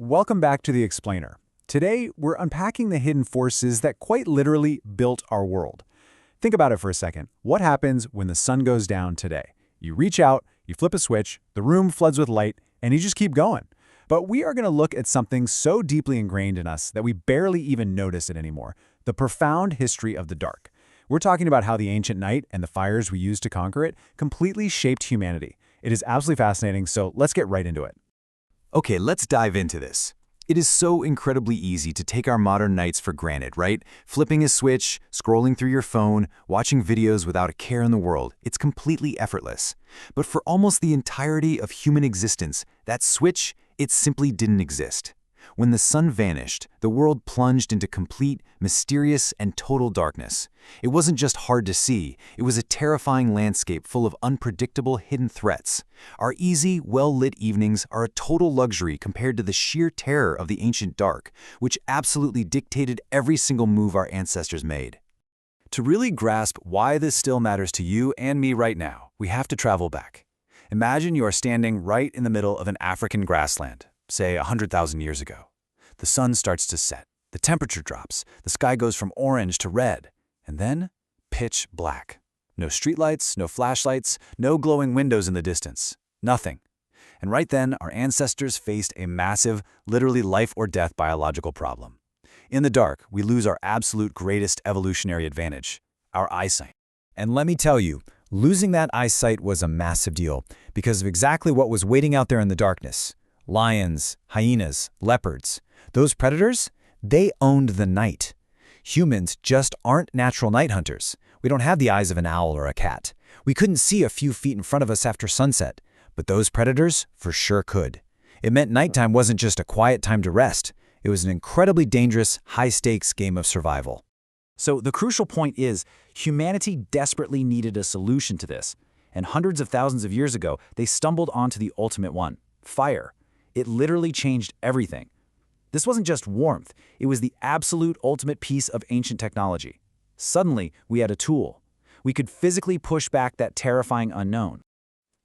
Welcome back to The Explainer. Today, we're unpacking the hidden forces that quite literally built our world. Think about it for a second. What happens when the sun goes down today? You reach out, you flip a switch, the room floods with light, and you just keep going. But we are going to look at something so deeply ingrained in us that we barely even notice it anymore: the profound history of the dark. We're talking about how the ancient night and the fires we used to conquer it completely shaped humanity. It is absolutely fascinating, so let's get right into it. Okay, let's dive into this. It is so incredibly easy to take our modern nights for granted, right? Flipping a switch, scrolling through your phone, watching videos without a care in the world. It's completely effortless. But for almost the entirety of human existence, that switch, it simply didn't exist. When the sun vanished, the world plunged into complete, mysterious, and total darkness. It wasn't just hard to see, it was a terrifying landscape full of unpredictable hidden threats. Our easy, well-lit evenings are a total luxury compared to the sheer terror of the ancient dark, which absolutely dictated every single move our ancestors made. To really grasp why this still matters to you and me right now, we have to travel back. Imagine you are standing right in the middle of an African grassland, say 100,000 years ago. The sun starts to set, the temperature drops, the sky goes from orange to red, and then pitch black. No streetlights, no flashlights, no glowing windows in the distance. Nothing. And right then, our ancestors faced a massive, literally life-or-death biological problem. In the dark, we lose our absolute greatest evolutionary advantage: our eyesight. And let me tell you, losing that eyesight was a massive deal because of exactly what was waiting out there in the darkness. Lions, hyenas, leopards. Those predators, they owned the night. Humans just aren't natural night hunters. We don't have the eyes of an owl or a cat. We couldn't see a few feet in front of us after sunset, but those predators for sure could. It meant nighttime wasn't just a quiet time to rest. It was an incredibly dangerous, high-stakes game of survival. So the crucial point is, humanity desperately needed a solution to this. And hundreds of thousands of years ago, they stumbled onto the ultimate one: fire. It literally changed everything. This wasn't just warmth, it was the absolute ultimate piece of ancient technology. Suddenly, we had a tool. We could physically push back that terrifying unknown.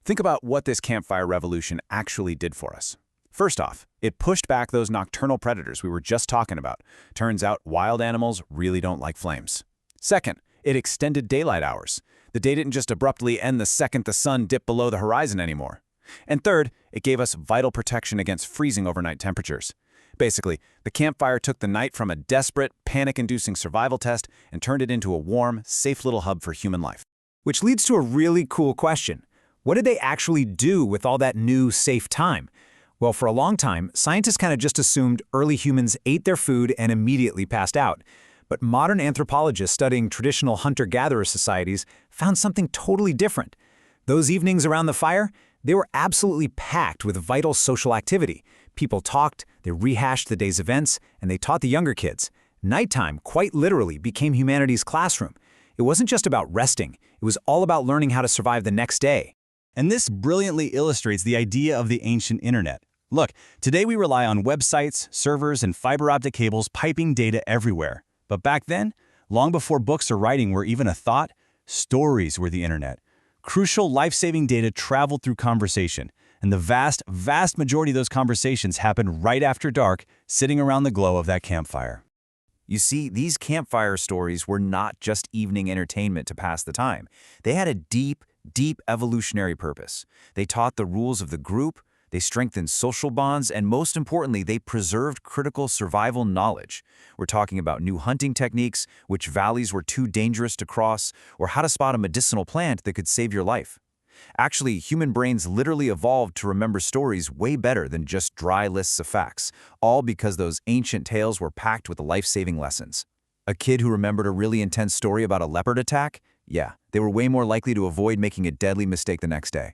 Think about what this campfire revolution actually did for us. First off, it pushed back those nocturnal predators we were just talking about. Turns out wild animals really don't like flames. Second, it extended daylight hours. The day didn't just abruptly end the second the sun dipped below the horizon anymore. And third, it gave us vital protection against freezing overnight temperatures. Basically, the campfire took the night from a desperate, panic-inducing survival test and turned it into a warm, safe little hub for human life. Which leads to a really cool question. What did they actually do with all that new, safe time? Well, for a long time, scientists kind of just assumed early humans ate their food and immediately passed out. But modern anthropologists studying traditional hunter-gatherer societies found something totally different. Those evenings around the fire, they were absolutely packed with vital social activity. People talked, they rehashed the day's events, and they taught the younger kids. Nighttime, quite literally, became humanity's classroom. It wasn't just about resting, it was all about learning how to survive the next day. And this brilliantly illustrates the idea of the ancient internet. Look, today we rely on websites, servers, and fiber optic cables piping data everywhere. But back then, long before books or writing were even a thought, stories were the internet. Crucial life-saving data traveled through conversation, and the vast, vast majority of those conversations happened right after dark, sitting around the glow of that campfire. You see, these campfire stories were not just evening entertainment to pass the time. They had a deep, deep evolutionary purpose. They taught the rules of the group, they strengthened social bonds, and most importantly, they preserved critical survival knowledge. We're talking about new hunting techniques, which valleys were too dangerous to cross, or how to spot a medicinal plant that could save your life. Actually, human brains literally evolved to remember stories way better than just dry lists of facts, all because those ancient tales were packed with life-saving lessons. A kid who remembered a really intense story about a leopard attack? Yeah, they were way more likely to avoid making a deadly mistake the next day.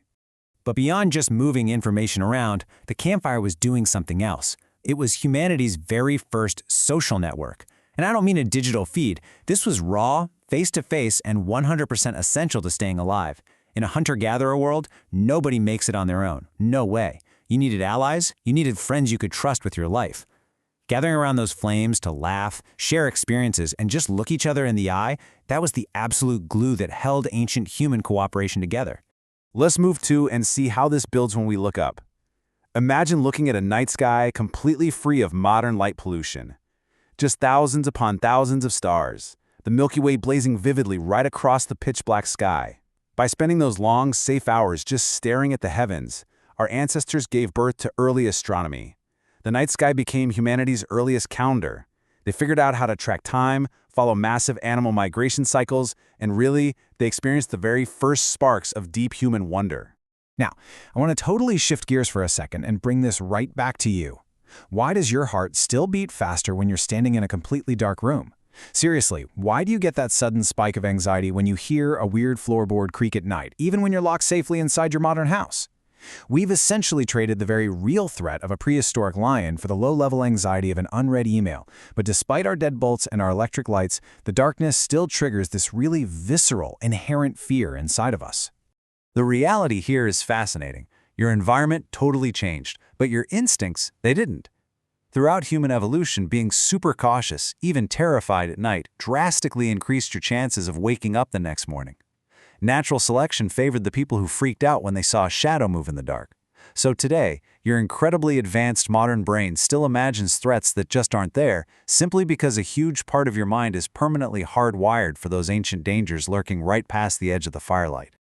But beyond just moving information around, the campfire was doing something else. It was humanity's very first social network. And I don't mean a digital feed. This was raw, face-to-face, and 100% essential to staying alive. In a hunter-gatherer world, nobody makes it on their own. No way. You needed allies, you needed friends you could trust with your life. Gathering around those flames to laugh, share experiences, and just look each other in the eye, that was the absolute glue that held ancient human cooperation together. Let's move to and see how this builds when we look up. Imagine looking at a night sky completely free of modern light pollution. Just thousands upon thousands of stars, the Milky Way blazing vividly right across the pitch-black sky. By spending those long, safe hours just staring at the heavens, our ancestors gave birth to early astronomy. The night sky became humanity's earliest calendar. They figured out how to track time, follow massive animal migration cycles, and really, they experienced the very first sparks of deep human wonder. Now, I want to totally shift gears for a second and bring this right back to you. Why does your heart still beat faster when you're standing in a completely dark room? Seriously, why do you get that sudden spike of anxiety when you hear a weird floorboard creak at night, even when you're locked safely inside your modern house? We've essentially traded the very real threat of a prehistoric lion for the low-level anxiety of an unread email. But despite our deadbolts and our electric lights, the darkness still triggers this really visceral, inherent fear inside of us. The reality here is fascinating. Your environment totally changed, but your instincts, they didn't. Throughout human evolution, being super cautious, even terrified at night, drastically increased your chances of waking up the next morning. Natural selection favored the people who freaked out when they saw a shadow move in the dark. So today, your incredibly advanced modern brain still imagines threats that just aren't there, simply because a huge part of your mind is permanently hardwired for those ancient dangers lurking right past the edge of the firelight.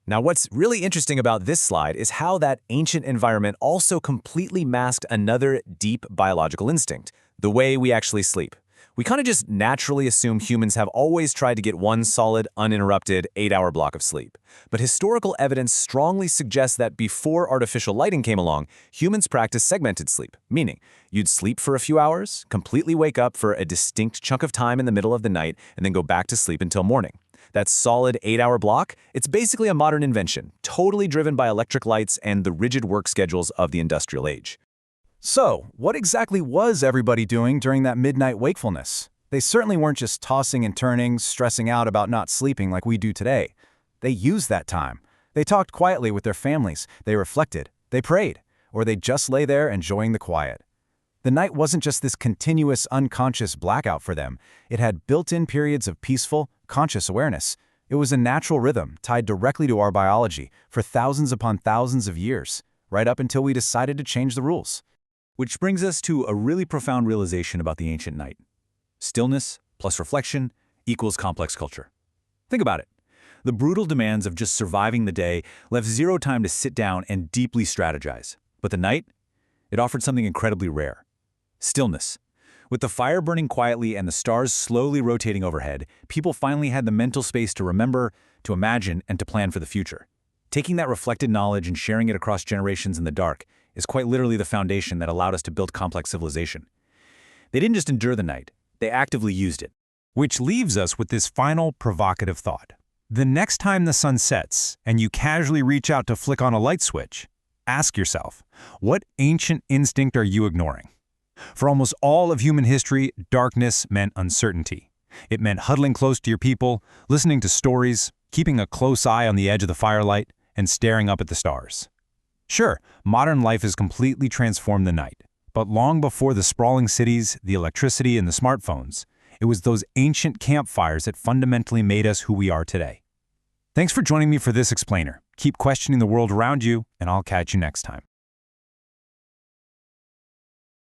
Now, what's really interesting about this slide is how that ancient environment also completely masked another deep biological instinct, the way we actually sleep. We kind of just naturally assume humans have always tried to get one solid, uninterrupted 8-hour block of sleep. But historical evidence strongly suggests that before artificial lighting came along, humans practiced segmented sleep, meaning you'd sleep for a few hours, completely wake up for a distinct chunk of time in the middle of the night, and then go back to sleep until morning. That solid 8-hour block, it's basically a modern invention, totally driven by electric lights and the rigid work schedules of the industrial age. So, what exactly was everybody doing during that midnight wakefulness? They certainly weren't just tossing and turning, stressing out about not sleeping like we do today. They used that time. They talked quietly with their families, they reflected, they prayed, or they just lay there enjoying the quiet. The night wasn't just this continuous, unconscious blackout for them. It had built-in periods of peaceful, conscious awareness. It was a natural rhythm tied directly to our biology for thousands upon thousands of years, right up until we decided to change the rules. Which brings us to a really profound realization about the ancient night. Stillness plus reflection equals complex culture. Think about it. The brutal demands of just surviving the day left zero time to sit down and deeply strategize. But the night? It offered something incredibly rare. Stillness. With the fire burning quietly and the stars slowly rotating overhead, people finally had the mental space to remember, to imagine, and to plan for the future. Taking that reflected knowledge and sharing it across generations in the dark is quite literally the foundation that allowed us to build complex civilization. They didn't just endure the night, they actively used it. Which leaves us with this final provocative thought. The next time the sun sets and you casually reach out to flick on a light switch, ask yourself, what ancient instinct are you ignoring? For almost all of human history, darkness meant uncertainty. It meant huddling close to your people, listening to stories, keeping a close eye on the edge of the firelight, and staring up at the stars. Sure, modern life has completely transformed the night, but long before the sprawling cities, the electricity, and the smartphones, it was those ancient campfires that fundamentally made us who we are today. Thanks for joining me for this explainer. Keep questioning the world around you, and I'll catch you next time.